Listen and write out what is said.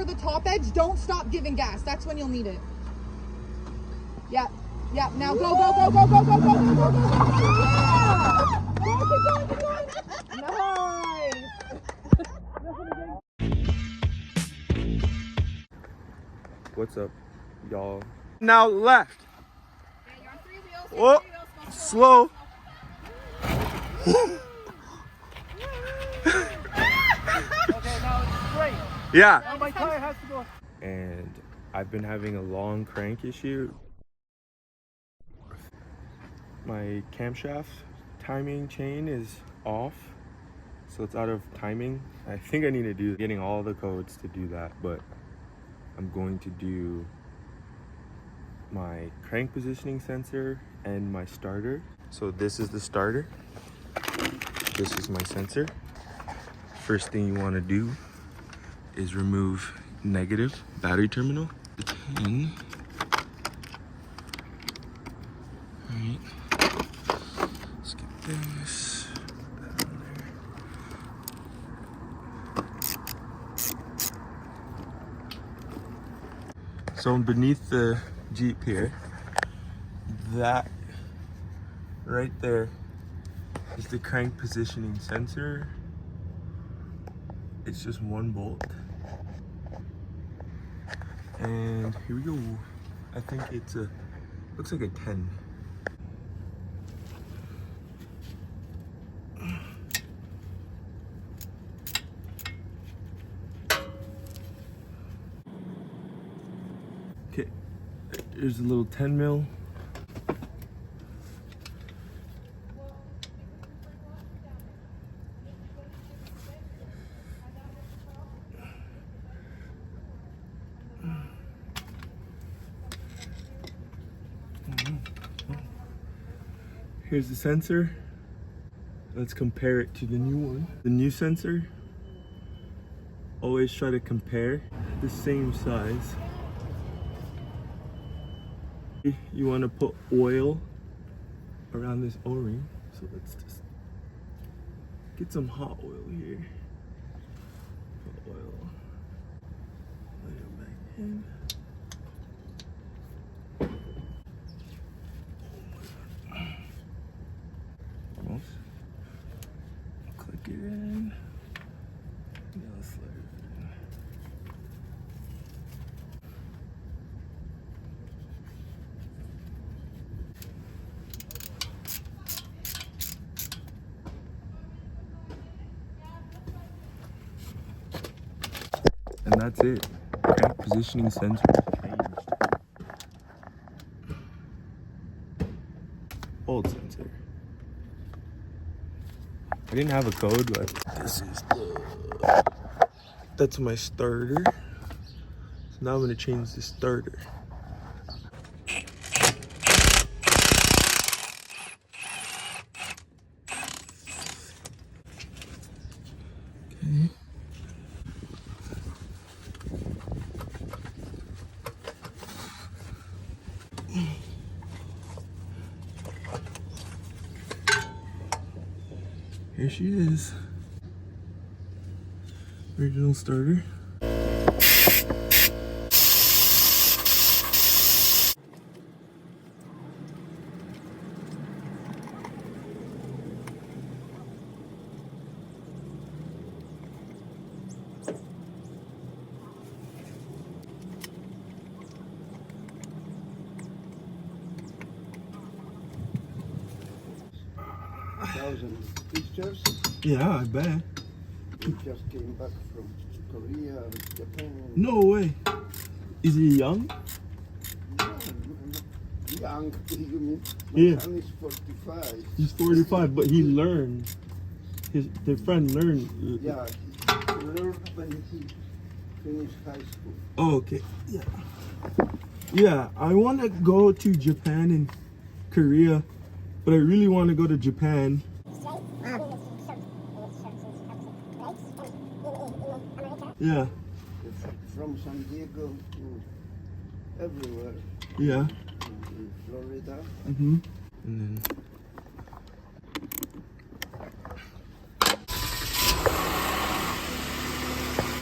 over the top edge, don't stop giving gas. That's when you'll need it. Yeah. Yeah. Now go, go, go, go, go, go, go, go, go, go. Yeah. Go, keep going, keep going. Nice. What's up, y'all? Now left. Okay, you're on 3 wheels. Whoa. 3 wheels. Slow. Okay, now it's straight. Yeah. Now my tire has to go. And I've been having a long crank issue. My camshaft timing chain is off, so it's out of timing. I think I need to do getting all the codes to do that, but I'm going to do my crank positioning sensor and my starter. So this is the starter. This is my sensor. First thing you want to do is remove negative battery terminal. The pin. Alright. Let's get this. Put that on there. So beneath the Jeep here, that right there is the crank positioning sensor. It's just 1 bolt. And here we go. I think it's a, looks like a 10. Okay, there's a little 10 mil. Here's the sensor. Let's compare it to the new one. The new sensor, always try to compare the same size. You want to put oil around this O-ring. So let's just get some hot oil here. Hot oil. Let it back in. Almost. Click it in. Now slide it in. And that's it. Crank positioning sensor changed. Old sensor. I didn't have a code, but this is the, that's my starter. So now I'm gonna change the starter. Okay. Here she is. Original starter. 1,000 pictures. Yeah, I bet. He just came back from Korea, Japan. No way. Is he young? Young, you mean? My Yeah. son is 45. He's 45, but he learned. The friend learned. Yeah, he learned when he finished high school. Oh, okay. Yeah. Yeah, I want to go to Japan and Korea, but I really want to go to Japan. Yeah. From San Diego to everywhere Yeah. in Florida. Mhm. And then